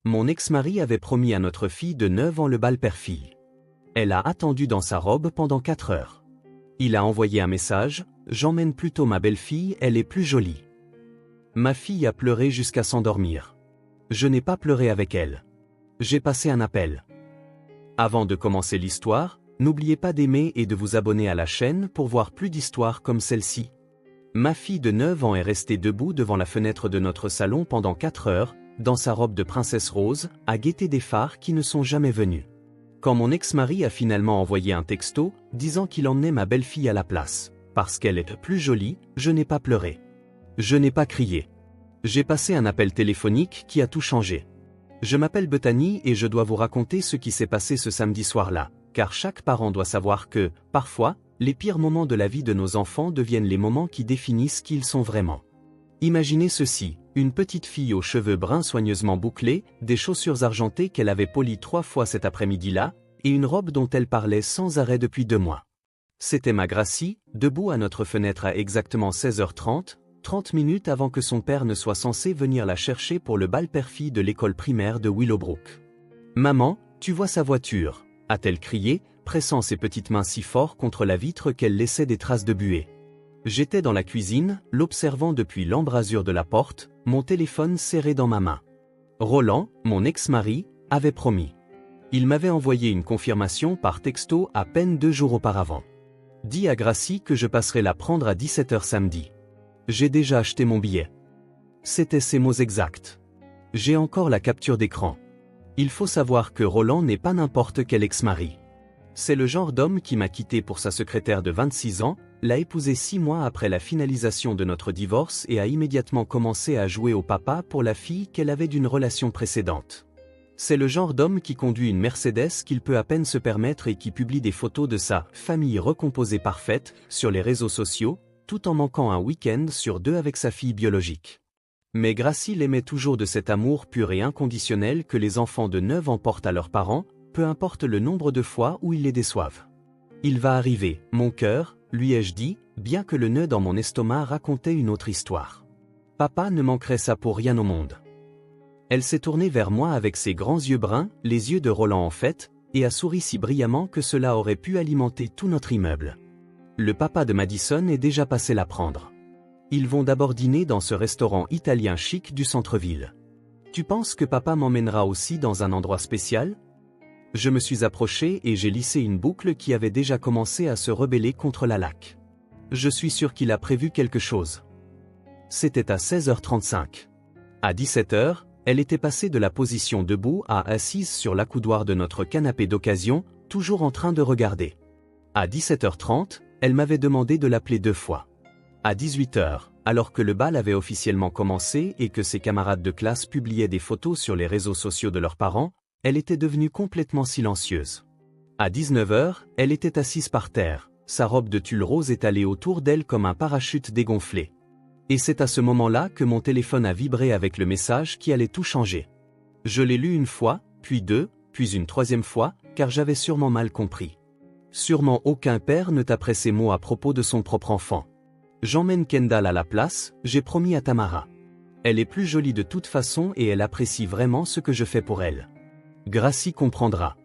Mon ex-mari avait promis à notre fille de 9 ans le bal père-fille. Elle a attendu dans sa robe pendant 4 heures. Il a envoyé un message, « J'emmène plutôt ma belle-fille, elle est plus jolie. » Ma fille a pleuré jusqu'à s'endormir. Je n'ai pas pleuré avec elle. J'ai passé un appel. Avant de commencer l'histoire, n'oubliez pas d'aimer et de vous abonner à la chaîne pour voir plus d'histoires comme celle-ci. Ma fille de 9 ans est restée debout devant la fenêtre de notre salon pendant 4 heures, dans sa robe de princesse rose, à guetter des phares qui ne sont jamais venus. Quand mon ex-mari a finalement envoyé un texto, disant qu'il emmenait ma belle-fille à la place, parce qu'elle est plus jolie, je n'ai pas pleuré. Je n'ai pas crié. J'ai passé un appel téléphonique qui a tout changé. Je m'appelle Bethany et je dois vous raconter ce qui s'est passé ce samedi soir-là, car chaque parent doit savoir que, parfois, les pires moments de la vie de nos enfants deviennent les moments qui définissent qui ils sont vraiment. Imaginez ceci, une petite fille aux cheveux bruns soigneusement bouclés, des chaussures argentées qu'elle avait polies 3 fois cet après-midi-là, et une robe dont elle parlait sans arrêt depuis 2 mois. C'était ma Gracie, debout à notre fenêtre à exactement 16h30, 30 minutes avant que son père ne soit censé venir la chercher pour le bal père-fille de l'école primaire de Willowbrook. « Maman, tu vois sa voiture ?» a-t-elle crié, pressant ses petites mains si fort contre la vitre qu'elle laissait des traces de buée. J'étais dans la cuisine, l'observant depuis l'embrasure de la porte, mon téléphone serré dans ma main. Roland, mon ex-mari, avait promis. Il m'avait envoyé une confirmation par texto à peine 2 jours auparavant. Dis à Gracie que je passerai la prendre à 17h samedi. J'ai déjà acheté mon billet. C'était ces mots exacts. J'ai encore la capture d'écran. Il faut savoir que Roland n'est pas n'importe quel ex-mari. C'est le genre d'homme qui m'a quitté pour sa secrétaire de 26 ans, l'a épousée 6 mois après la finalisation de notre divorce et a immédiatement commencé à jouer au papa pour la fille qu'elle avait d'une relation précédente. C'est le genre d'homme qui conduit une Mercedes qu'il peut à peine se permettre et qui publie des photos de sa « famille recomposée parfaite » sur les réseaux sociaux, tout en manquant un week-end sur 2 avec sa fille biologique. Mais Gracie l'aimait toujours de cet amour pur et inconditionnel que les enfants de 9 ans portent à leurs parents, peu importe le nombre de fois où ils les déçoivent. Il va arriver, mon cœur, lui ai-je dit, bien que le nœud dans mon estomac racontait une autre histoire. Papa ne manquerait ça pour rien au monde. Elle s'est tournée vers moi avec ses grands yeux bruns, les yeux de Roland en fait, et a souri si brillamment que cela aurait pu alimenter tout notre immeuble. Le papa de Madison est déjà passé la prendre. Ils vont d'abord dîner dans ce restaurant italien chic du centre-ville. Tu penses que papa m'emmènera aussi dans un endroit spécial ? Je me suis approché et j'ai lissé une boucle qui avait déjà commencé à se rebeller contre la laque. Je suis sûr qu'il a prévu quelque chose. C'était à 16h35. À 17h, elle était passée de la position debout à assise sur l'accoudoir de notre canapé d'occasion, toujours en train de regarder. À 17h30, elle m'avait demandé de l'appeler 2 fois. À 18h, alors que le bal avait officiellement commencé et que ses camarades de classe publiaient des photos sur les réseaux sociaux de leurs parents, elle était devenue complètement silencieuse. À 19h, elle était assise par terre, sa robe de tulle rose étalée autour d'elle comme un parachute dégonflé. Et c'est à ce moment-là que mon téléphone a vibré avec le message qui allait tout changer. Je l'ai lu 1 fois, puis 2, puis une 3e fois, car j'avais sûrement mal compris. Sûrement aucun père ne taperait ces mots à propos de son propre enfant. J'emmène Kendall à la place, j'ai promis à Tamara. Elle est plus jolie de toute façon et elle apprécie vraiment ce que je fais pour elle. Gracie comprendra.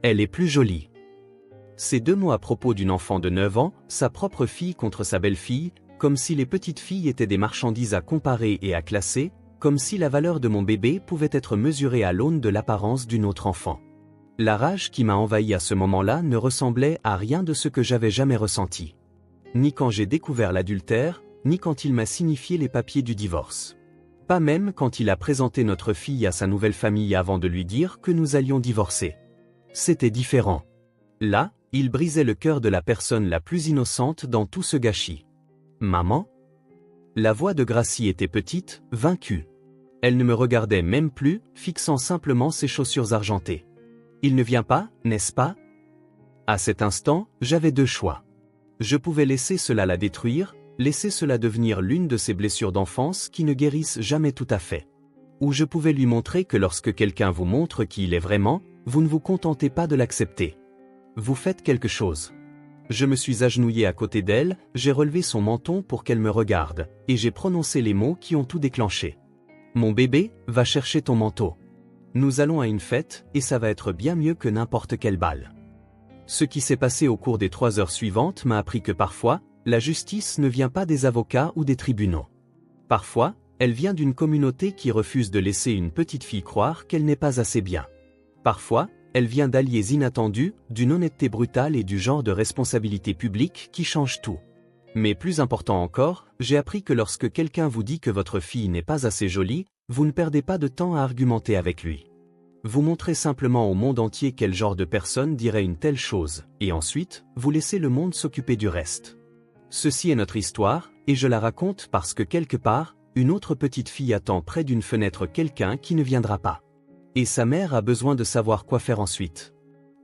Elle est plus jolie. Ces 2 mots à propos d'une enfant de 9 ans, sa propre fille contre sa belle-fille, comme si les petites filles étaient des marchandises à comparer et à classer, comme si la valeur de mon bébé pouvait être mesurée à l'aune de l'apparence d'une autre enfant. La rage qui m'a envahi à ce moment-là ne ressemblait à rien de ce que j'avais jamais ressenti. Ni quand j'ai découvert l'adultère, ni quand il m'a signifié les papiers du divorce. Pas même quand il a présenté notre fille à sa nouvelle famille avant de lui dire que nous allions divorcer. C'était différent. Là, il brisait le cœur de la personne la plus innocente dans tout ce gâchis. Maman ? La voix de Gracie était petite, vaincue. Elle ne me regardait même plus, fixant simplement ses chaussures argentées. Il ne vient pas, n'est-ce pas ? À cet instant, j'avais 2 choix. Je pouvais laisser cela la détruire, laisser cela devenir l'une de ces blessures d'enfance qui ne guérissent jamais tout à fait. Ou je pouvais lui montrer que lorsque quelqu'un vous montre qui il est vraiment, vous ne vous contentez pas de l'accepter. Vous faites quelque chose. Je me suis agenouillé à côté d'elle, j'ai relevé son menton pour qu'elle me regarde, et j'ai prononcé les mots qui ont tout déclenché. Mon bébé, va chercher ton manteau. Nous allons à une fête, et ça va être bien mieux que n'importe quel bal. Ce qui s'est passé au cours des 3 heures suivantes m'a appris que parfois, la justice ne vient pas des avocats ou des tribunaux. Parfois, elle vient d'une communauté qui refuse de laisser une petite fille croire qu'elle n'est pas assez bien. Parfois, elle vient d'alliés inattendus, d'une honnêteté brutale et du genre de responsabilité publique qui change tout. Mais plus important encore, j'ai appris que lorsque quelqu'un vous dit que votre fille n'est pas assez jolie, vous ne perdez pas de temps à argumenter avec lui. Vous montrez simplement au monde entier quel genre de personne dirait une telle chose, et ensuite, vous laissez le monde s'occuper du reste. Ceci est notre histoire, et je la raconte parce que quelque part, une autre petite fille attend près d'une fenêtre quelqu'un qui ne viendra pas. Et sa mère a besoin de savoir quoi faire ensuite.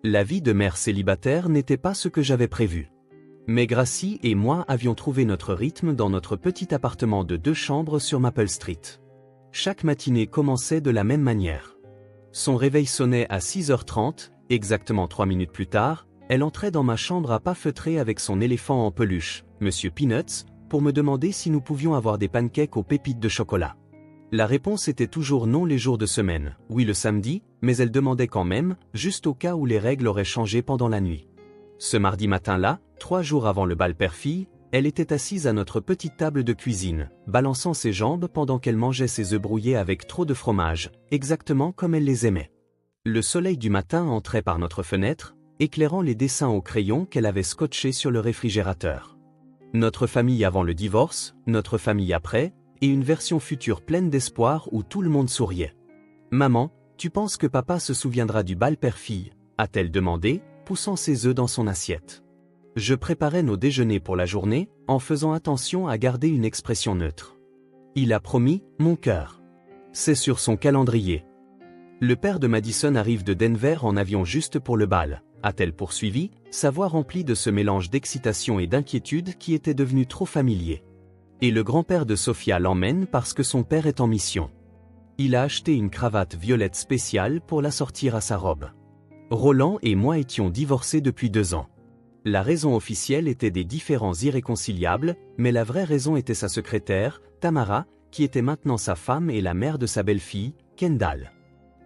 La vie de mère célibataire n'était pas ce que j'avais prévu. Mais Gracie et moi avions trouvé notre rythme dans notre petit appartement de 2 chambres sur Maple Street. Chaque matinée commençait de la même manière. Son réveil sonnait à 6h30, exactement 3 minutes plus tard, elle entrait dans ma chambre à pas feutrés avec son éléphant en peluche, Monsieur Peanuts, pour me demander si nous pouvions avoir des pancakes aux pépites de chocolat. La réponse était toujours non les jours de semaine, oui le samedi, mais elle demandait quand même, juste au cas où les règles auraient changé pendant la nuit. Ce mardi matin-là, 3 jours avant le bal père-fille, elle était assise à notre petite table de cuisine, balançant ses jambes pendant qu'elle mangeait ses œufs brouillés avec trop de fromage, exactement comme elle les aimait. Le soleil du matin entrait par notre fenêtre, éclairant les dessins au crayon qu'elle avait scotchés sur le réfrigérateur. Notre famille avant le divorce, notre famille après, et une version future pleine d'espoir où tout le monde souriait. « Maman, tu penses que papa se souviendra du bal père-fille ?» a-t-elle demandé, poussant ses œufs dans son assiette. Je préparais nos déjeuners pour la journée, en faisant attention à garder une expression neutre. Il a promis, mon cœur. C'est sur son calendrier. Le père de Madison arrive de Denver en avion juste pour le bal, a-t-elle poursuivi, sa voix remplie de ce mélange d'excitation et d'inquiétude qui était devenu trop familier. Et le grand-père de Sophia l'emmène parce que son père est en mission. Il a acheté une cravate violette spéciale pour l'assortir à sa robe. Roland et moi étions divorcés depuis 2 ans. La raison officielle était des différends irréconciliables, mais la vraie raison était sa secrétaire, Tamara, qui était maintenant sa femme et la mère de sa belle-fille, Kendall.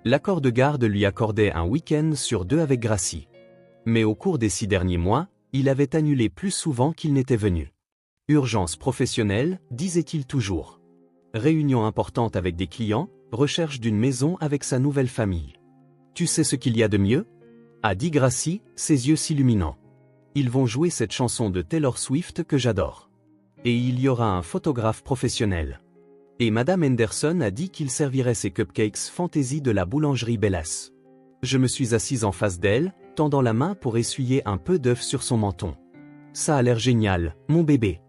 L'accord de garde lui accordait un week-end sur 2 avec Gracie. Mais au cours des 6 derniers mois, il avait annulé plus souvent qu'il n'était venu. Urgence professionnelle, disait-il toujours. Réunion importante avec des clients, recherche d'une maison avec sa nouvelle famille. Tu sais ce qu'il y a de mieux ? A dit Gracie, ses yeux s'illuminant. Ils vont jouer cette chanson de Taylor Swift que j'adore. Et il y aura un photographe professionnel. Et Madame Henderson a dit qu'il servirait ses cupcakes fantaisie de la boulangerie Bellas. Je me suis assise en face d'elle, tendant la main pour essuyer un peu d'œuf sur son menton. Ça a l'air génial, mon bébé.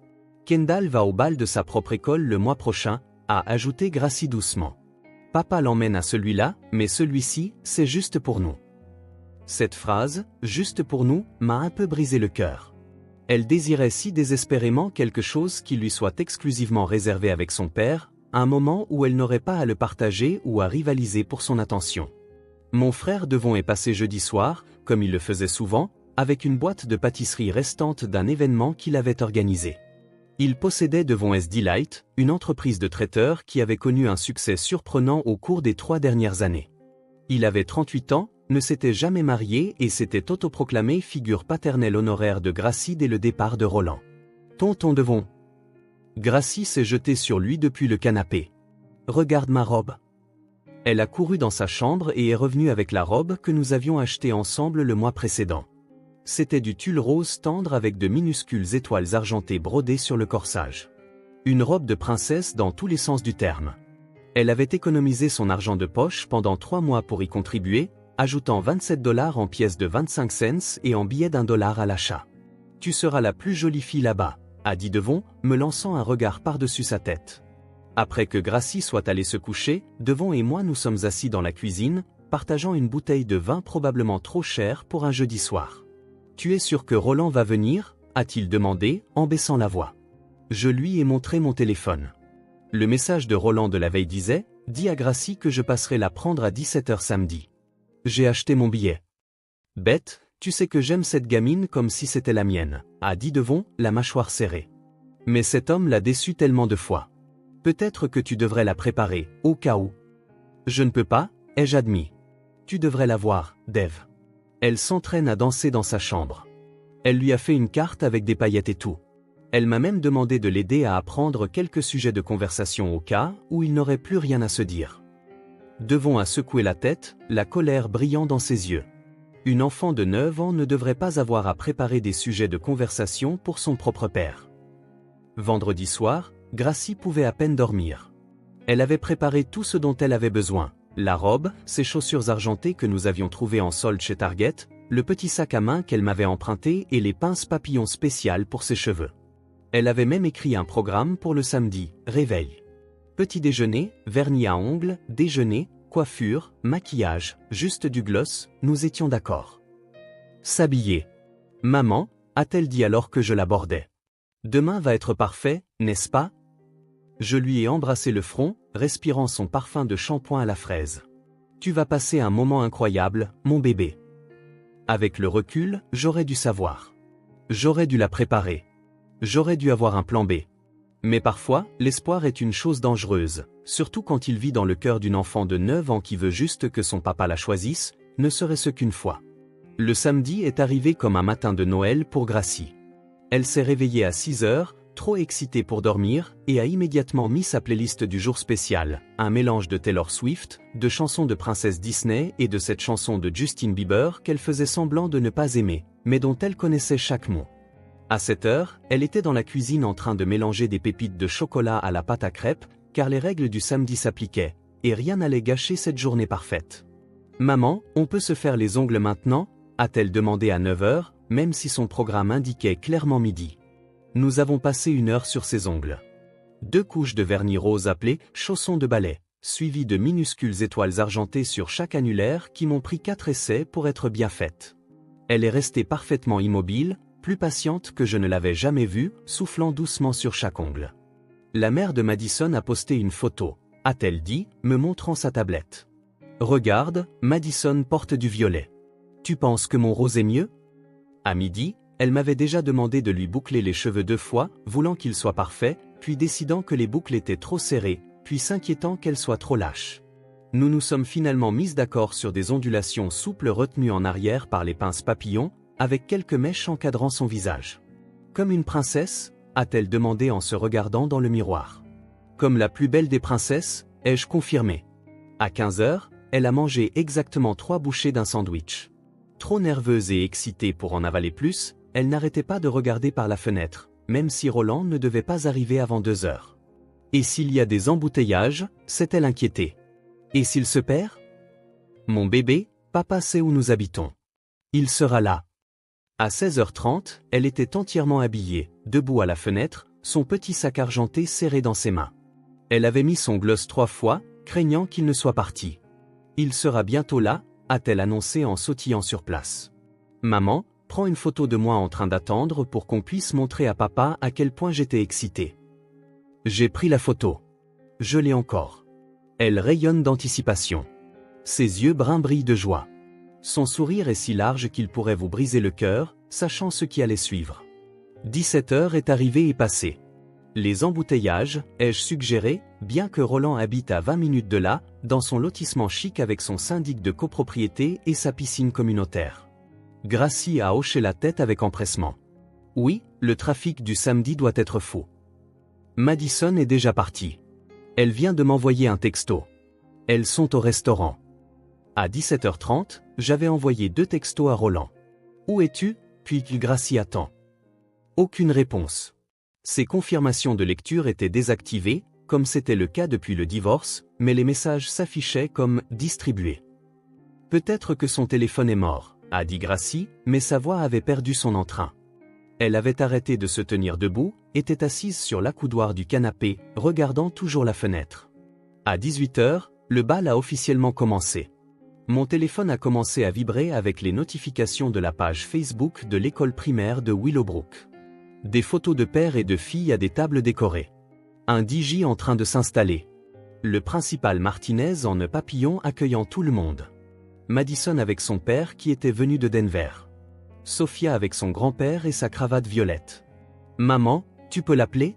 Kendall va au bal de sa propre école le mois prochain, a ajouté Gracie doucement. Papa l'emmène à celui-là, mais celui-ci, c'est juste pour nous. Cette phrase, juste pour nous, m'a un peu brisé le cœur. Elle désirait si désespérément quelque chose qui lui soit exclusivement réservé avec son père, un moment où elle n'aurait pas à le partager ou à rivaliser pour son attention. Mon frère Devon est passé jeudi soir, comme il le faisait souvent, avec une boîte de pâtisserie restante d'un événement qu'il avait organisé. Il possédait Devon's Delight, une entreprise de traiteurs qui avait connu un succès surprenant au cours des 3 dernières années. Il avait 38 ans, ne s'était jamais marié et s'était autoproclamé figure paternelle honoraire de Gracie dès le départ de Roland. Tonton Devon. Gracie s'est jetée sur lui depuis le canapé. Regarde ma robe. Elle a couru dans sa chambre et est revenue avec la robe que nous avions achetée ensemble le mois précédent. C'était du tulle rose tendre avec de minuscules étoiles argentées brodées sur le corsage. Une robe de princesse dans tous les sens du terme. Elle avait économisé son argent de poche pendant 3 mois pour y contribuer, ajoutant $27 en pièces de 25 cents et en billets d'$1 à l'achat. Tu seras la plus jolie fille là-bas, a dit Devon, me lançant un regard par-dessus sa tête. Après que Gracie soit allée se coucher, Devon et moi nous sommes assis dans la cuisine, partageant une bouteille de vin probablement trop chère pour un jeudi soir. Tu es sûr que Roland va venir ? A-t-il demandé, en baissant la voix. Je lui ai montré mon téléphone. Le message de Roland de la veille disait « Dis à Gracie que je passerai la prendre à 17h samedi. » J'ai acheté mon billet. Bête, tu sais que j'aime cette gamine comme si c'était la mienne, a dit Devon, la mâchoire serrée. Mais cet homme l'a déçue tellement de fois. Peut-être que tu devrais la préparer, au cas où. Je ne peux pas, ai-je admis. Tu devrais la voir, Dave. Elle s'entraîne à danser dans sa chambre. Elle lui a fait une carte avec des paillettes et tout. Elle m'a même demandé de l'aider à apprendre quelques sujets de conversation au cas où il n'aurait plus rien à se dire. Devon a secoué la tête, la colère brillant dans ses yeux. Une enfant de 9 ans ne devrait pas avoir à préparer des sujets de conversation pour son propre père. Vendredi soir, Gracie pouvait à peine dormir. Elle avait préparé tout ce dont elle avait besoin. La robe, ses chaussures argentées que nous avions trouvées en solde chez Target, le petit sac à main qu'elle m'avait emprunté et les pinces papillons spéciales pour ses cheveux. Elle avait même écrit un programme pour le samedi, réveil. Petit déjeuner, vernis à ongles, déjeuner, coiffure, maquillage, juste du gloss, nous étions d'accord. S'habiller. Maman, a-t-elle dit alors que je l'abordais. Demain va être parfait, n'est-ce pas? Je lui ai embrassé le front, respirant son parfum de shampoing à la fraise. Tu vas passer un moment incroyable, mon bébé. Avec le recul, j'aurais dû savoir. J'aurais dû la préparer. J'aurais dû avoir un plan B. Mais parfois, l'espoir est une chose dangereuse, surtout quand il vit dans le cœur d'une enfant de 9 ans qui veut juste que son papa la choisisse, ne serait-ce qu'une fois. Le samedi est arrivé comme un matin de Noël pour Gracie. Elle s'est réveillée à 6 heures, trop excitée pour dormir, et a immédiatement mis sa playlist du jour spécial, un mélange de Taylor Swift, de chansons de princesse Disney et de cette chanson de Justin Bieber qu'elle faisait semblant de ne pas aimer, mais dont elle connaissait chaque mot. À 7 heures, elle était dans la cuisine en train de mélanger des pépites de chocolat à la pâte à crêpes, car les règles du samedi s'appliquaient, et rien n'allait gâcher cette journée parfaite. « Maman, on peut se faire les ongles maintenant ?» a-t-elle demandé à 9 heures, même si son programme indiquait clairement midi. Nous avons passé 1 heure sur ses ongles. 2 couches de vernis rose appelées « chaussons de ballet », suivies de minuscules étoiles argentées sur chaque annulaire qui m'ont pris 4 essais pour être bien faites. Elle est restée parfaitement immobile, plus patiente que je ne l'avais jamais vue, soufflant doucement sur chaque ongle. La mère de Madison a posté une photo, a-t-elle dit, me montrant sa tablette. Regarde, Madison porte du violet. Tu penses que mon rose est mieux? À midi, elle m'avait déjà demandé de lui boucler les cheveux 2 fois, voulant qu'ils soient parfaits, puis décidant que les boucles étaient trop serrées, puis s'inquiétant qu'elles soient trop lâches. Nous nous sommes finalement mises d'accord sur des ondulations souples retenues en arrière par les pinces papillons, avec quelques mèches encadrant son visage. Comme une princesse, a-t-elle demandé en se regardant dans le miroir. Comme la plus belle des princesses, ai-je confirmé. À 15 heures, elle a mangé exactement 3 bouchées d'un sandwich. Trop nerveuse et excitée pour en avaler plus, elle n'arrêtait pas de regarder par la fenêtre, même si Roland ne devait pas arriver avant 2 heures. Et s'il y a des embouteillages, s'est-elle inquiétée. Et s'il se perd? Mon bébé, papa sait où nous habitons. Il sera là. À 16h30, elle était entièrement habillée, debout à la fenêtre, son petit sac argenté serré dans ses mains. Elle avait mis son gloss 3 fois, craignant qu'il ne soit parti. Il sera bientôt là, a-t-elle annoncé en sautillant sur place. Maman, prends une photo de moi en train d'attendre pour qu'on puisse montrer à papa à quel point j'étais excitée. J'ai pris la photo. Je l'ai encore. Elle rayonne d'anticipation. Ses yeux bruns brillent de joie. Son sourire est si large qu'il pourrait vous briser le cœur, sachant ce qui allait suivre. 17 heures est arrivée et passée. Les embouteillages, ai-je suggéré, bien que Roland habite à 20 minutes de là, dans son lotissement chic avec son syndic de copropriété et sa piscine communautaire. Gracie a hoché la tête avec empressement. Oui, le trafic du samedi doit être fou. Madison est déjà partie. Elle vient de m'envoyer un texto. Elles sont au restaurant. À 17h30, j'avais envoyé 2 textos à Roland. Où es-tu? Puis Gracie attend. Aucune réponse. Ses confirmations de lecture étaient désactivées, comme c'était le cas depuis le divorce, mais les messages s'affichaient comme « distribués ». Peut-être que son téléphone est mort, a dit Gracie, mais sa voix avait perdu son entrain. Elle avait arrêté de se tenir debout, était assise sur l'accoudoir du canapé, regardant toujours la fenêtre. À 18h, le bal a officiellement commencé. Mon téléphone a commencé à vibrer avec les notifications de la page Facebook de l'école primaire de Willowbrook. Des photos de père et de fille à des tables décorées. Un DJ en train de s'installer. Le principal Martinez en nœud papillon accueillant tout le monde. Madison avec son père qui était venu de Denver. Sophia avec son grand-père et sa cravate violette. Maman, tu peux l'appeler?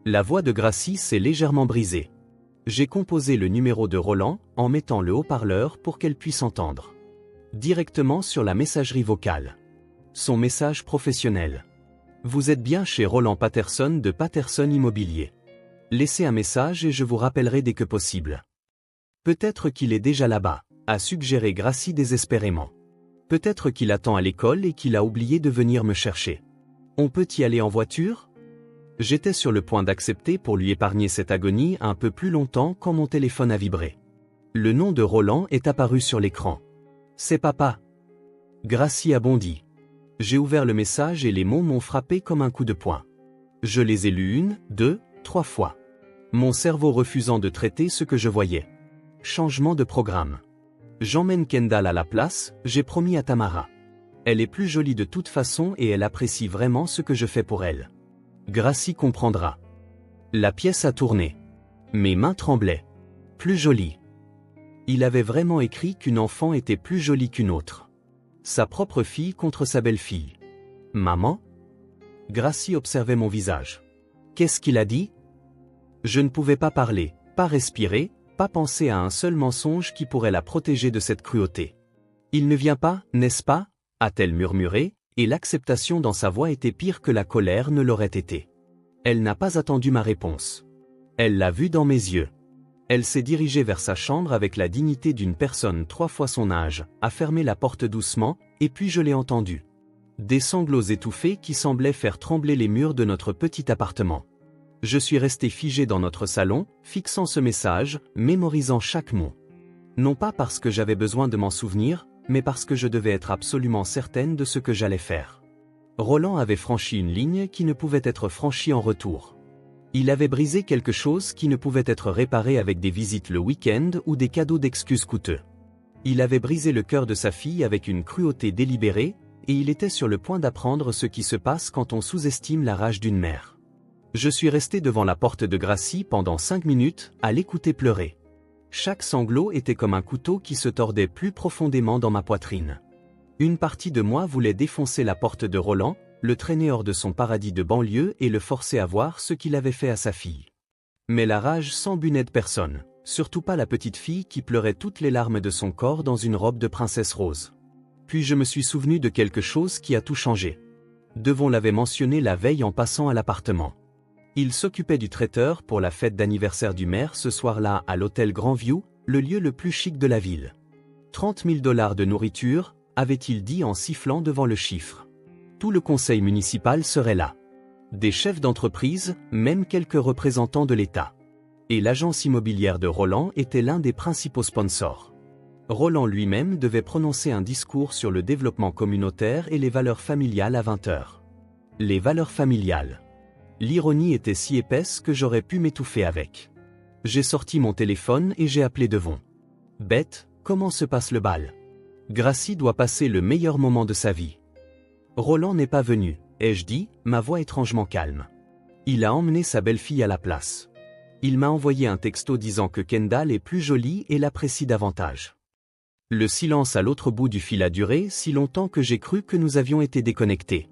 La voix de Gracie s'est légèrement brisée. J'ai composé le numéro de Roland en mettant le haut-parleur pour qu'elle puisse entendre. Directement sur la messagerie vocale. Son message professionnel. Vous êtes bien chez Roland Patterson de Patterson Immobilier. Laissez un message et je vous rappellerai dès que possible. Peut-être qu'il est déjà là-bas, a suggéré Gracie désespérément. Peut-être qu'il attend à l'école et qu'il a oublié de venir me chercher. On peut y aller en voiture ? J'étais sur le point d'accepter pour lui épargner cette agonie un peu plus longtemps quand mon téléphone a vibré. Le nom de Roland est apparu sur l'écran. C'est papa. Gracie a bondi. J'ai ouvert le message et les mots m'ont frappé comme un coup de poing. Je les ai lus 1, 2, 3 fois. Mon cerveau refusant de traiter ce que je voyais. Changement de programme. J'emmène Kendall à la place, j'ai promis à Tamara. Elle est plus jolie de toute façon et elle apprécie vraiment ce que je fais pour elle. Gracie comprendra. La pièce a tourné. Mes mains tremblaient. Plus jolie. Il avait vraiment écrit qu'une enfant était plus jolie qu'une autre. Sa propre fille contre sa belle-fille. Maman ? Gracie observait mon visage. Qu'est-ce qu'il a dit ? Je ne pouvais pas parler, pas respirer, pas penser à un seul mensonge qui pourrait la protéger de cette cruauté. Il ne vient pas, n'est-ce pas ? A-t-elle murmuré, et l'acceptation dans sa voix était pire que la colère ne l'aurait été. Elle n'a pas attendu ma réponse. Elle l'a vu dans mes yeux. Elle s'est dirigée vers sa chambre avec la dignité d'une personne 3 fois son âge, a fermé la porte doucement, et puis je l'ai entendue. Des sanglots étouffés qui semblaient faire trembler les murs de notre petit appartement. Je suis resté figé dans notre salon, fixant ce message, mémorisant chaque mot. Non pas parce que j'avais besoin de m'en souvenir, mais parce que je devais être absolument certaine de ce que j'allais faire. Roland avait franchi une ligne qui ne pouvait être franchie en retour. Il avait brisé quelque chose qui ne pouvait être réparé avec des visites le week-end ou des cadeaux d'excuses coûteux. Il avait brisé le cœur de sa fille avec une cruauté délibérée, et il était sur le point d'apprendre ce qui se passe quand on sous-estime la rage d'une mère. Je suis resté devant la porte de Gracie pendant 5 minutes, à l'écouter pleurer. Chaque sanglot était comme un couteau qui se tordait plus profondément dans ma poitrine. Une partie de moi voulait défoncer la porte de Roland, le traîner hors de son paradis de banlieue et le forcer à voir ce qu'il avait fait à sa fille. Mais la rage sans but n'aide personne, surtout pas la petite fille qui pleurait toutes les larmes de son corps dans une robe de princesse rose. Puis je me suis souvenu de quelque chose qui a tout changé. Devon l'avait mentionné la veille en passant à l'appartement. Il s'occupait du traiteur pour la fête d'anniversaire du maire ce soir-là à l'hôtel Grandview, le lieu le plus chic de la ville. 30 000 $ de nourriture, avait-il dit en sifflant devant le chiffre. Tout le conseil municipal serait là. Des chefs d'entreprise, même quelques représentants de l'État. Et l'agence immobilière de Roland était l'un des principaux sponsors. Roland lui-même devait prononcer un discours sur le développement communautaire et les valeurs familiales à 20h. Les valeurs familiales. L'ironie était si épaisse que j'aurais pu m'étouffer avec. J'ai sorti mon téléphone et j'ai appelé Devon. Bête, comment se passe le bal ? Gracie doit passer le meilleur moment de sa vie. Roland n'est pas venu, ai-je dit, ma voix étrangement calme. Il a emmené sa belle-fille à la place. Il m'a envoyé un texto disant que Kendall est plus jolie et l'apprécie davantage. Le silence à l'autre bout du fil a duré si longtemps que j'ai cru que nous avions été déconnectés.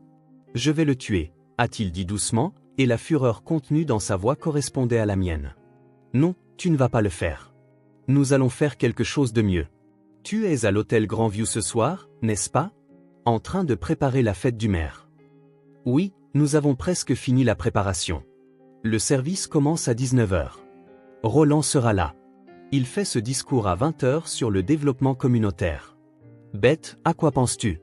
Je vais le tuer, a-t-il dit doucement, et la fureur contenue dans sa voix correspondait à la mienne. Non, tu ne vas pas le faire. Nous allons faire quelque chose de mieux. Tu es à l'hôtel Grandview ce soir, n'est-ce pas ? En train de préparer la fête du maire. Oui, nous avons presque fini la préparation. Le service commence à 19h. Roland sera là. Il fait ce discours à 20h sur le développement communautaire. Bête, à quoi penses-tu ?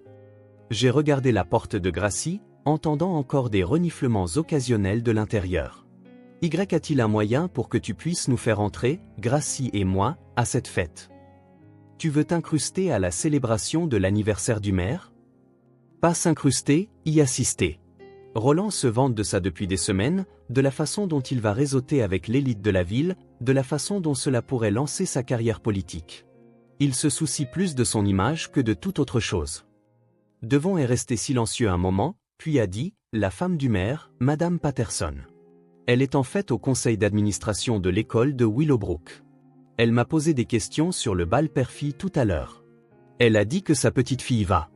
J'ai regardé la porte de Gracie, entendant encore des reniflements occasionnels de l'intérieur. Y a-t-il un moyen pour que tu puisses nous faire entrer, Gracie et moi, à cette fête ? Tu veux t'incruster à la célébration de l'anniversaire du maire ? Pas s'incruster, y assister. Roland se vante de ça depuis des semaines, de la façon dont il va réseauter avec l'élite de la ville, de la façon dont cela pourrait lancer sa carrière politique. Il se soucie plus de son image que de toute autre chose. Devon est resté silencieux un moment, puis a dit, la femme du maire, Madame Patterson. Elle est en fait au conseil d'administration de l'école de Willowbrook. Elle m'a posé des questions sur le bal père-fille tout à l'heure. Elle a dit que sa petite fille va.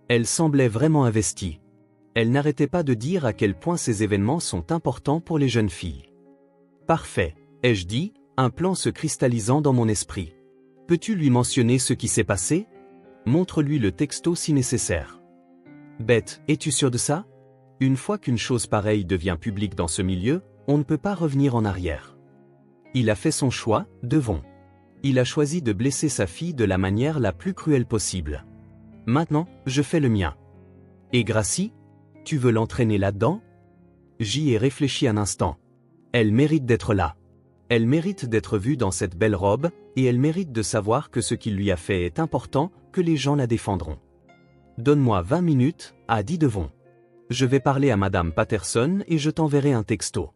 Elle semblait vraiment investie. Elle n'arrêtait pas de dire à quel point ces événements sont importants pour les jeunes filles. Parfait, ai-je dit, un plan se cristallisant dans mon esprit. Peux-tu lui mentionner ce qui s'est passé? Montre-lui le texto si nécessaire. Bête, es-tu sûr de ça? Une fois qu'une chose pareille devient publique dans ce milieu, on ne peut pas revenir en arrière. Il a fait son choix, Devon. Il a choisi de blesser sa fille de la manière la plus cruelle possible. Maintenant, je fais le mien. Et Gracie? Tu veux l'entraîner là-dedans? J'y ai réfléchi un instant. Elle mérite d'être là. Elle mérite d'être vue dans cette belle robe, et elle mérite de savoir que ce qu'il lui a fait est important, que les gens la défendront. Donne-moi 20 minutes, a dit Devon. Je vais parler à Madame Patterson et je t'enverrai un texto.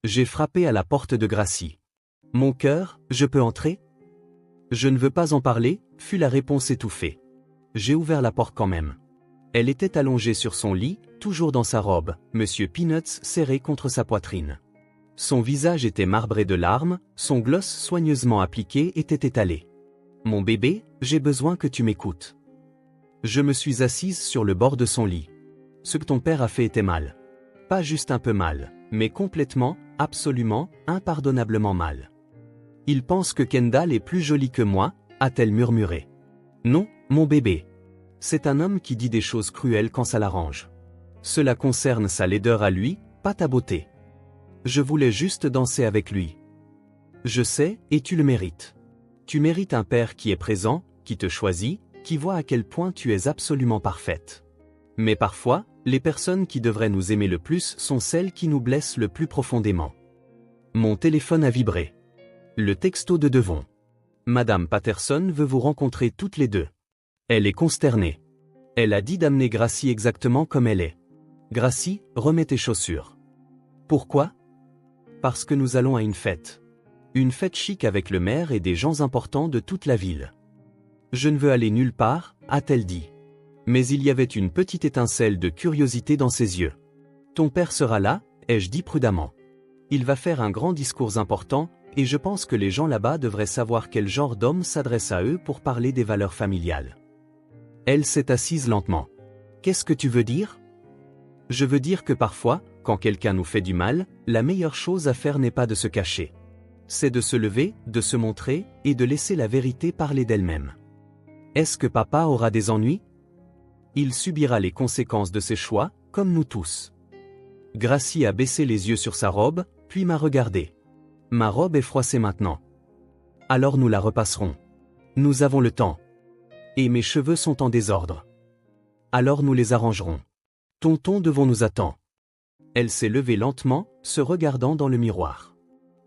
J'ai frappé à la porte de Gracie. Mon cœur, je peux entrer? Je ne veux pas en parler, fut la réponse étouffée. J'ai ouvert la porte quand même. Elle était allongée sur son lit, toujours dans sa robe, Monsieur Peanuts serré contre sa poitrine. Son visage était marbré de larmes, son gloss soigneusement appliqué était étalé. Mon bébé, j'ai besoin que tu m'écoutes. Je me suis assise sur le bord de son lit. Ce que ton père a fait était mal. Pas juste un peu mal, mais complètement, absolument, impardonnablement mal. Il pense que Kendall est plus jolie que moi, a-t-elle murmuré. Non, mon bébé. C'est un homme qui dit des choses cruelles quand ça l'arrange. Cela concerne sa laideur à lui, pas ta beauté. Je voulais juste danser avec lui. Je sais, et tu le mérites. Tu mérites un père qui est présent, qui te choisit, qui voit à quel point tu es absolument parfaite. Mais parfois, les personnes qui devraient nous aimer le plus sont celles qui nous blessent le plus profondément. Mon téléphone a vibré. Le texto de Devon. Madame Patterson veut vous rencontrer toutes les deux. Elle est consternée. Elle a dit d'amener Gracie exactement comme elle est. Gracie, remets tes chaussures. Pourquoi? Parce que nous allons à une fête. Une fête chic avec le maire et des gens importants de toute la ville. Je ne veux aller nulle part, a-t-elle dit. Mais il y avait une petite étincelle de curiosité dans ses yeux. Ton père sera là, ai-je dit prudemment. Il va faire un grand discours important, et je pense que les gens là-bas devraient savoir quel genre d'homme s'adresse à eux pour parler des valeurs familiales. Elle s'est assise lentement. Qu'est-ce que tu veux dire? Je veux dire que parfois, quand quelqu'un nous fait du mal, la meilleure chose à faire n'est pas de se cacher. C'est de se lever, de se montrer, et de laisser la vérité parler d'elle-même. Est-ce que papa aura des ennuis? Il subira les conséquences de ses choix, comme nous tous. Gracie a baissé les yeux sur sa robe, puis m'a regardé. Ma robe est froissée maintenant. Alors nous la repasserons. Nous avons le temps. Et mes cheveux sont en désordre. Alors nous les arrangerons. Tonton Devon nous attend. Elle s'est levée lentement, se regardant dans le miroir.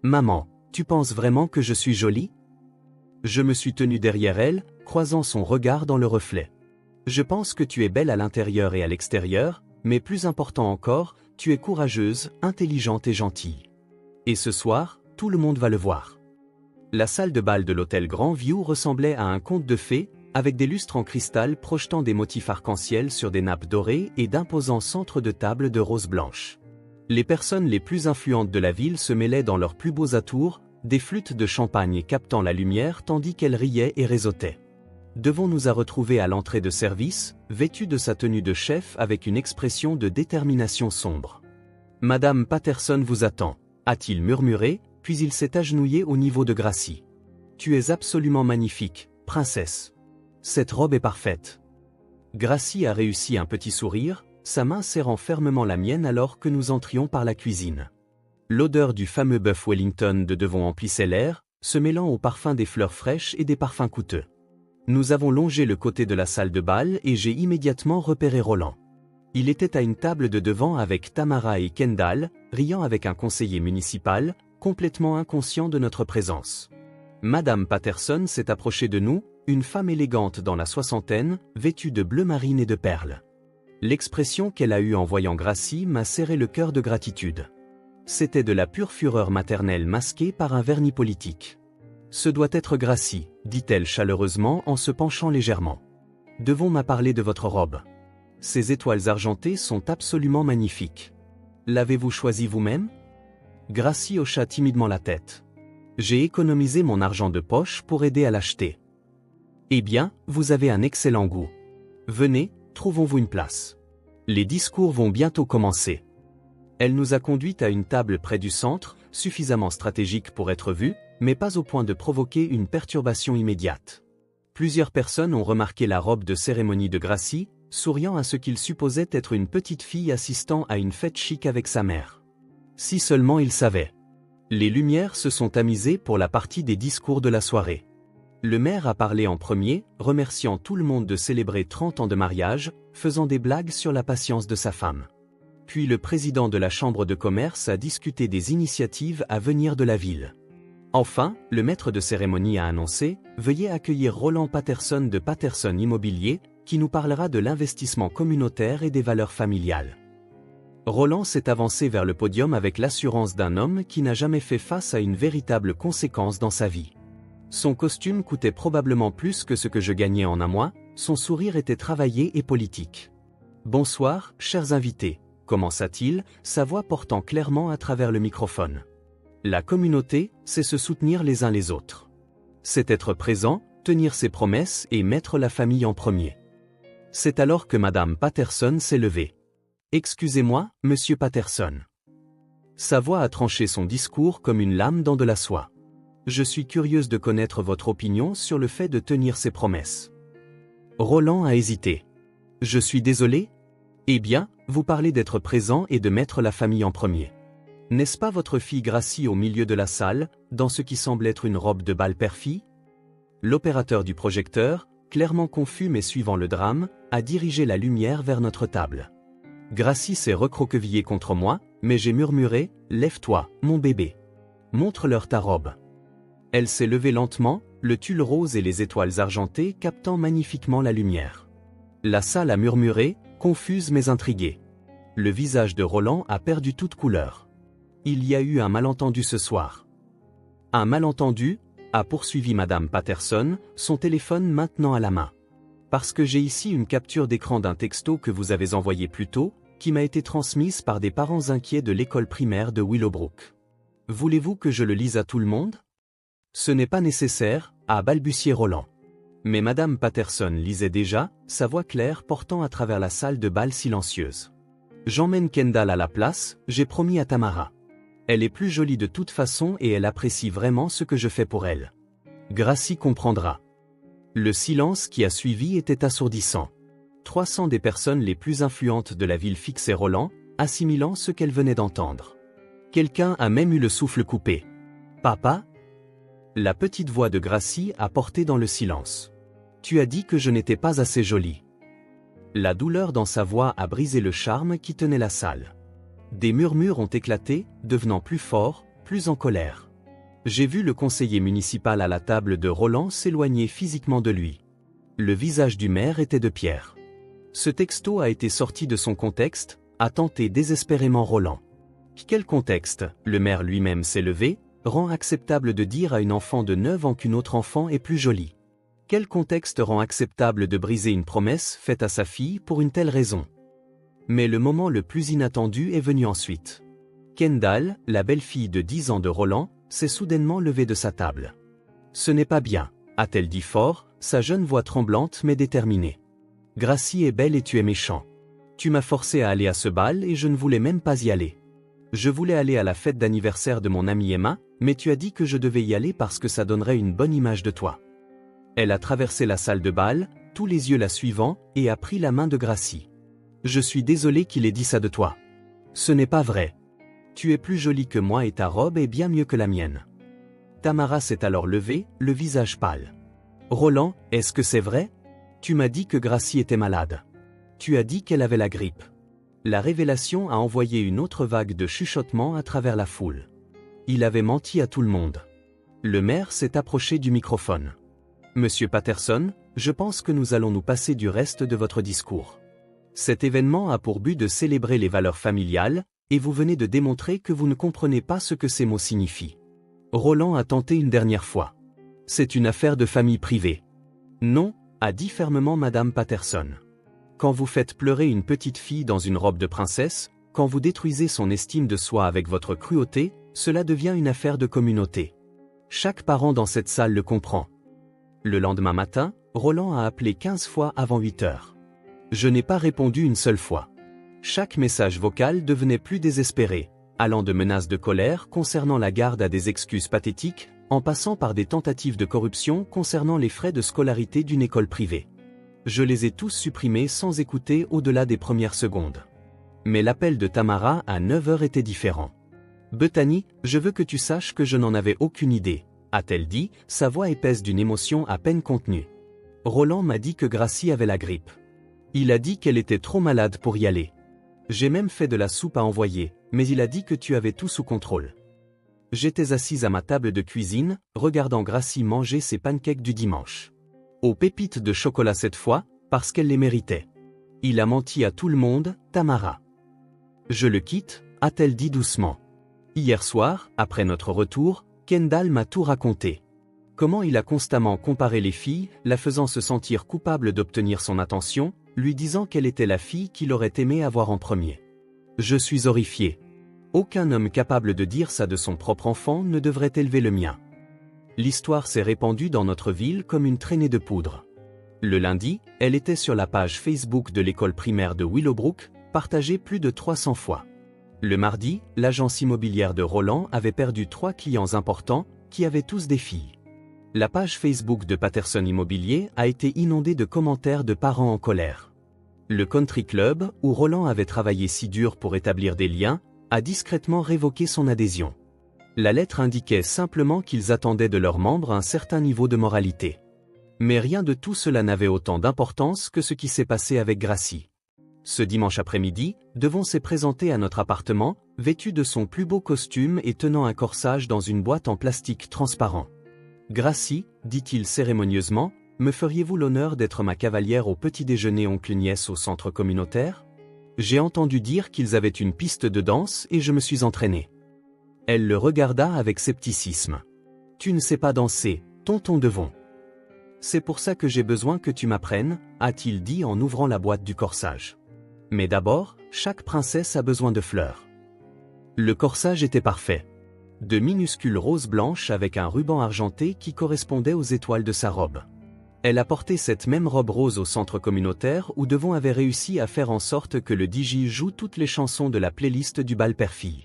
Maman, tu penses vraiment que je suis jolie? Je me suis tenu derrière elle, croisant son regard dans le reflet. Je pense que tu es belle à l'intérieur et à l'extérieur, mais plus important encore, tu es courageuse, intelligente et gentille. Et ce soir, tout le monde va le voir. La salle de bal de l'hôtel Grand View ressemblait à un conte de fées, avec des lustres en cristal projetant des motifs arc-en-ciel sur des nappes dorées et d'imposants centres de table de rose blanche. Les personnes les plus influentes de la ville se mêlaient dans leurs plus beaux atours, des flûtes de champagne captant la lumière tandis qu'elles riaient et réseautaient. Devon nous a retrouvés à l'entrée de service, vêtu de sa tenue de chef avec une expression de détermination sombre. Madame Patterson vous attend, a-t-il murmuré, puis il s'est agenouillé au niveau de Gracie. Tu es absolument magnifique, princesse. Cette robe est parfaite. Gracie a réussi un petit sourire, sa main serrant fermement la mienne alors que nous entrions par la cuisine. L'odeur du fameux bœuf Wellington de Devon emplissait l'air, se mêlant au parfum des fleurs fraîches et des parfums coûteux. Nous avons longé le côté de la salle de bal et j'ai immédiatement repéré Roland. Il était à une table de devant avec Tamara et Kendall, riant avec un conseiller municipal, complètement inconscient de notre présence. Madame Patterson s'est approchée de nous, une femme élégante dans la soixantaine, vêtue de bleu marine et de perles. L'expression qu'elle a eue en voyant Gracie m'a serré le cœur de gratitude. C'était de la pure fureur maternelle masquée par un vernis politique. Ce doit être Gracie, dit-elle chaleureusement en se penchant légèrement. Devon m'a parlé de votre robe. Ces étoiles argentées sont absolument magnifiques. L'avez-vous choisie vous-même? Gracie hocha timidement la tête. J'ai économisé mon argent de poche pour aider à l'acheter. Eh bien, vous avez un excellent goût. Venez, trouvons-vous une place. Les discours vont bientôt commencer. Elle nous a conduites à une table près du centre, suffisamment stratégique pour être vu, mais pas au point de provoquer une perturbation immédiate. Plusieurs personnes ont remarqué la robe de cérémonie de Gracie, souriant à ce qu'il supposait être une petite fille assistant à une fête chic avec sa mère. Si seulement il savait. Les lumières se sont tamisées pour la partie des discours de la soirée. Le maire a parlé en premier, remerciant tout le monde de célébrer 30 ans de mariage, faisant des blagues sur la patience de sa femme. Puis le président de la chambre de commerce a discuté des initiatives à venir de la ville. Enfin, le maître de cérémonie a annoncé « Veuillez accueillir Roland Patterson de Patterson Immobilier, qui nous parlera de l'investissement communautaire et des valeurs familiales. » Roland s'est avancé vers le podium avec l'assurance d'un homme qui n'a jamais fait face à une véritable conséquence dans sa vie. Son costume coûtait probablement plus que ce que je gagnais en un mois, son sourire était travaillé et politique. « Bonsoir, chers invités », commença-t-il, sa voix portant clairement à travers le microphone. La communauté, c'est se soutenir les uns les autres. C'est être présent, tenir ses promesses et mettre la famille en premier. C'est alors que Madame Patterson s'est levée. « Excusez-moi, Monsieur Patterson. » Sa voix a tranché son discours comme une lame dans de la soie. « Je suis curieuse de connaître votre opinion sur le fait de tenir ses promesses. » Roland a hésité. « Je suis désolé. Eh bien, vous parlez d'être présent et de mettre la famille en premier. N'est-ce pas votre fille Gracie au milieu de la salle, dans ce qui semble être une robe de bal père-fille ?» L'opérateur du projecteur, clairement confus mais suivant le drame, a dirigé la lumière vers notre table. Gracie s'est recroquevillée contre moi, mais j'ai murmuré « Lève-toi, mon bébé. Montre-leur ta robe. » Elle s'est levée lentement, le tulle rose et les étoiles argentées captant magnifiquement la lumière. La salle a murmuré, confuse mais intriguée. Le visage de Roland a perdu toute couleur. Il y a eu un malentendu ce soir. Un malentendu, a poursuivi Madame Patterson, son téléphone maintenant à la main. Parce que j'ai ici une capture d'écran d'un texto que vous avez envoyé plus tôt, qui m'a été transmise par des parents inquiets de l'école primaire de Willowbrook. Voulez-vous que je le lise à tout le monde ? Ce n'est pas nécessaire, a balbutié Roland. Mais Madame Patterson lisait déjà, sa voix claire portant à travers la salle de bal silencieuse. J'emmène Kendall à la place, j'ai promis à Tamara. Elle est plus jolie de toute façon et elle apprécie vraiment ce que je fais pour elle. Gracie comprendra. Le silence qui a suivi était assourdissant. 300 des personnes les plus influentes de la ville fixaient Roland, assimilant ce qu'elle venait d'entendre. Quelqu'un a même eu le souffle coupé. « Papa ?» La petite voix de Gracie a porté dans le silence. « Tu as dit que je n'étais pas assez jolie. » La douleur dans sa voix a brisé le charme qui tenait la salle. Des murmures ont éclaté, devenant plus forts, plus en colère. J'ai vu le conseiller municipal à la table de Roland s'éloigner physiquement de lui. Le visage du maire était de pierre. Ce texto a été sorti de son contexte, a tenté désespérément Roland. Quel contexte, le maire lui-même s'est levé, rend acceptable de dire à une enfant de 9 ans qu'une autre enfant est plus jolie? Quel contexte rend acceptable de briser une promesse faite à sa fille pour une telle raison? Mais le moment le plus inattendu est venu ensuite. Kendall, la belle-fille de 10 ans de Roland, s'est soudainement levée de sa table. « Ce n'est pas bien, » a-t-elle dit fort, sa jeune voix tremblante mais déterminée. « Gracie est belle et tu es méchant. Tu m'as forcé à aller à ce bal et je ne voulais même pas y aller. Je voulais aller à la fête d'anniversaire de mon amie Emma, mais tu as dit que je devais y aller parce que ça donnerait une bonne image de toi. » Elle a traversé la salle de bal, tous les yeux la suivant, et a pris la main de Gracie. « Je suis désolé qu'il ait dit ça de toi. Ce n'est pas vrai. Tu es plus jolie que moi et ta robe est bien mieux que la mienne. » Tamara s'est alors levée, le visage pâle. « Roland, est-ce que c'est vrai? Tu m'as dit que Gracie était malade. Tu as dit qu'elle avait la grippe. » La révélation a envoyé une autre vague de chuchotements à travers la foule. Il avait menti à tout le monde. Le maire s'est approché du microphone. « Monsieur Patterson, je pense que nous allons nous passer du reste de votre discours. Cet événement a pour but de célébrer les valeurs familiales, et vous venez de démontrer que vous ne comprenez pas ce que ces mots signifient. » Roland a tenté une dernière fois. « C'est une affaire de famille privée. »« Non, » a dit fermement Madame Patterson. « Quand vous faites pleurer une petite fille dans une robe de princesse, quand vous détruisez son estime de soi avec votre cruauté, cela devient une affaire de communauté. Chaque parent dans cette salle le comprend. » Le lendemain matin, Roland a appelé 15 fois avant 8 heures. Je n'ai pas répondu une seule fois. Chaque message vocal devenait plus désespéré. « allant de menaces de colère concernant la garde à des excuses pathétiques, en passant par des tentatives de corruption concernant les frais de scolarité d'une école privée. Je les ai tous supprimés sans écouter au-delà des premières secondes. Mais l'appel de Tamara à 9h était différent. « Bethany, je veux que tu saches que je n'en avais aucune idée », a-t-elle dit, sa voix épaisse d'une émotion à peine contenue. « Roland m'a dit que Gracie avait la grippe. Il a dit qu'elle était trop malade pour y aller. J'ai même fait de la soupe à envoyer, mais il a dit que tu avais tout sous contrôle. » J'étais assise à ma table de cuisine, regardant Gracie manger ses pancakes du dimanche. Aux pépites de chocolat cette fois, parce qu'elle les méritait. Il a menti à tout le monde, Tamara. Je le quitte, a-t-elle dit doucement. Hier soir, après notre retour, Kendall m'a tout raconté. Comment il a constamment comparé les filles, la faisant se sentir coupable d'obtenir son attention, lui disant qu'elle était la fille qu'il aurait aimé avoir en premier. Je suis horrifiée. Aucun homme capable de dire ça de son propre enfant ne devrait élever le mien. L'histoire s'est répandue dans notre ville comme une traînée de poudre. Le lundi, elle était sur la page Facebook de l'école primaire de Willowbrook, partagée plus de 300 fois. Le mardi, l'agence immobilière de Roland avait perdu 3 clients importants, qui avaient tous des filles. La page Facebook de Patterson Immobilier a été inondée de commentaires de parents en colère. Le country club, où Roland avait travaillé si dur pour établir des liens, a discrètement révoqué son adhésion. La lettre indiquait simplement qu'ils attendaient de leurs membres un certain niveau de moralité. Mais rien de tout cela n'avait autant d'importance que ce qui s'est passé avec Gracie. Ce dimanche après-midi, Devon s'est présenté à notre appartement, vêtu de son plus beau costume et tenant un corsage dans une boîte en plastique transparent. « Gracie, dit-il cérémonieusement, me feriez-vous l'honneur d'être ma cavalière au petit-déjeuner oncle-nièce au centre communautaire ? J'ai entendu dire qu'ils avaient une piste de danse et je me suis entraînée. » Elle le regarda avec scepticisme. « Tu ne sais pas danser, tonton Devon. »« C'est pour ça que j'ai besoin que tu m'apprennes, » a-t-il dit en ouvrant la boîte du corsage. « Mais d'abord, chaque princesse a besoin de fleurs. » Le corsage était parfait. De minuscules roses blanches avec un ruban argenté qui correspondait aux étoiles de sa robe. Elle a porté cette même robe rose au centre communautaire où Devon avait réussi à faire en sorte que le DJ joue toutes les chansons de la playlist du bal père-fille.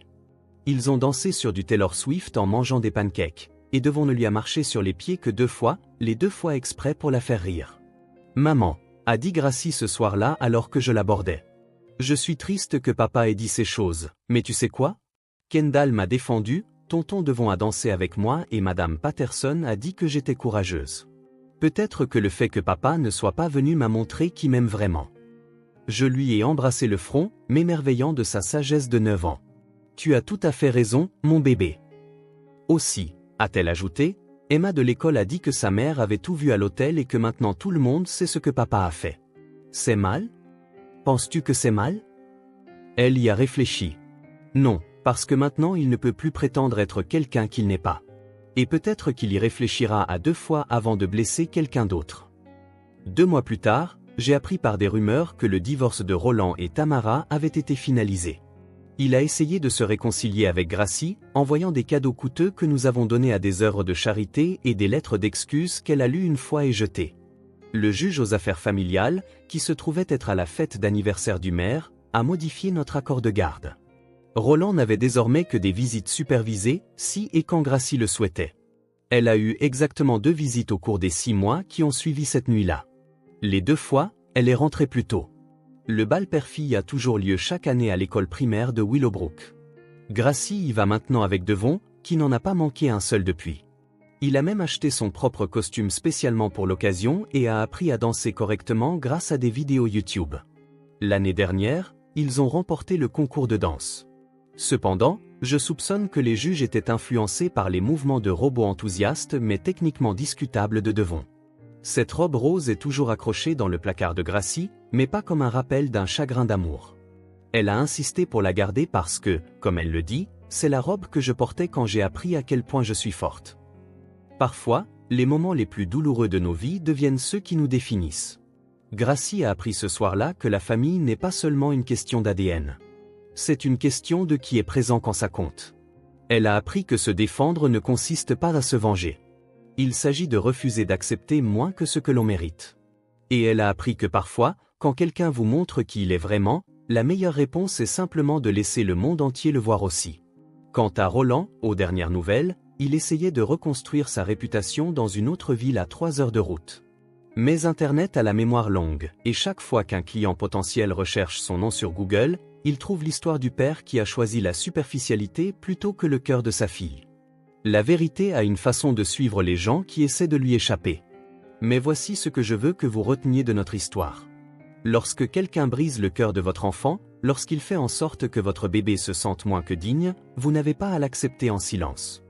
Ils ont dansé sur du Taylor Swift en mangeant des pancakes, et Devon ne lui a marché sur les pieds que 2 fois, les 2 fois exprès pour la faire rire. « Maman, » a dit Gracie ce soir-là alors que je l'abordais. « Je suis triste que papa ait dit ces choses, mais tu sais quoi ? Kendall m'a défendu, tonton Devon a dansé avec moi et madame Patterson a dit que j'étais courageuse. Peut-être que le fait que papa ne soit pas venu m'a montré qu'il m'aime vraiment. » Je lui ai embrassé le front, m'émerveillant de sa sagesse de 9 ans. « Tu as tout à fait raison, mon bébé. » Aussi, a-t-elle ajouté, Emma de l'école a dit que sa mère avait tout vu à l'hôtel et que maintenant tout le monde sait ce que papa a fait. C'est mal ? Penses-tu que c'est mal ? Elle y a réfléchi. Non, parce que maintenant il ne peut plus prétendre être quelqu'un qu'il n'est pas. Et peut-être qu'il y réfléchira à 2 fois avant de blesser quelqu'un d'autre. 2 mois plus tard, j'ai appris par des rumeurs que le divorce de Roland et Tamara avait été finalisé. Il a essayé de se réconcilier avec Gracie, envoyant des cadeaux coûteux que nous avons donnés à des œuvres de charité et des lettres d'excuses qu'elle a lues une fois et jetées. Le juge aux affaires familiales, qui se trouvait être à la fête d'anniversaire du maire, a modifié notre accord de garde. Roland n'avait désormais que des visites supervisées, si et quand Gracie le souhaitait. Elle a eu exactement 2 visites au cours des 6 mois qui ont suivi cette nuit-là. Les 2 fois, elle est rentrée plus tôt. Le bal père-fille a toujours lieu chaque année à l'école primaire de Willowbrook. Gracie y va maintenant avec Devon, qui n'en a pas manqué un seul depuis. Il a même acheté son propre costume spécialement pour l'occasion et a appris à danser correctement grâce à des vidéos YouTube. L'année dernière, ils ont remporté le concours de danse. Cependant, je soupçonne que les juges étaient influencés par les mouvements de robot enthousiastes mais techniquement discutables de Devon. Cette robe rose est toujours accrochée dans le placard de Gracie, mais pas comme un rappel d'un chagrin d'amour. Elle a insisté pour la garder parce que, comme elle le dit, c'est la robe que je portais quand j'ai appris à quel point je suis forte. Parfois, les moments les plus douloureux de nos vies deviennent ceux qui nous définissent. Gracie a appris ce soir-là que la famille n'est pas seulement une question d'ADN. C'est une question de qui est présent quand ça compte. Elle a appris que se défendre ne consiste pas à se venger. Il s'agit de refuser d'accepter moins que ce que l'on mérite. Et elle a appris que parfois, quand quelqu'un vous montre qui il est vraiment, la meilleure réponse est simplement de laisser le monde entier le voir aussi. Quant à Roland, aux dernières nouvelles, il essayait de reconstruire sa réputation dans une autre ville à 3 heures de route. Mais Internet a la mémoire longue, et chaque fois qu'un client potentiel recherche son nom sur Google, il trouve l'histoire du père qui a choisi la superficialité plutôt que le cœur de sa fille. La vérité a une façon de suivre les gens qui essaient de lui échapper. Mais voici ce que je veux que vous reteniez de notre histoire. Lorsque quelqu'un brise le cœur de votre enfant, lorsqu'il fait en sorte que votre bébé se sente moins que digne, vous n'avez pas à l'accepter en silence.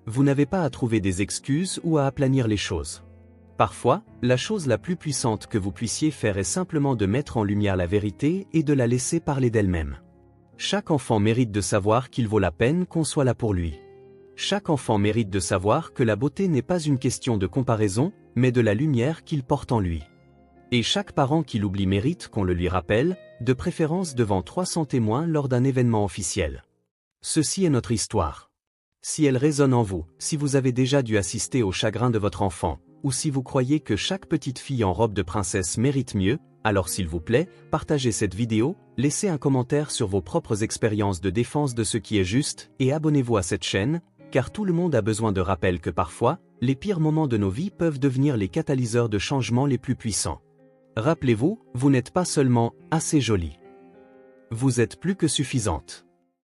Vous n'avez pas à trouver des excuses ou à aplanir les choses. Parfois, la chose la plus puissante que vous puissiez faire est simplement de mettre en lumière la vérité et de la laisser parler d'elle-même. Chaque enfant mérite de savoir qu'il vaut la peine qu'on soit là pour lui. Chaque enfant mérite de savoir que la beauté n'est pas une question de comparaison, mais de la lumière qu'il porte en lui. Et chaque parent qui l'oublie mérite qu'on le lui rappelle, de préférence devant 300 témoins lors d'un événement officiel. Ceci est notre histoire. Si elle résonne en vous, si vous avez déjà dû assister au chagrin de votre enfant, ou si vous croyez que chaque petite fille en robe de princesse mérite mieux, alors s'il vous plaît, partagez cette vidéo, laissez un commentaire sur vos propres expériences de défense de ce qui est juste, et abonnez-vous à cette chaîne, car tout le monde a besoin de rappel que parfois, les pires moments de nos vies peuvent devenir les catalyseurs de changement les plus puissants. Rappelez-vous, vous n'êtes pas seulement assez jolie. Vous êtes plus que suffisante.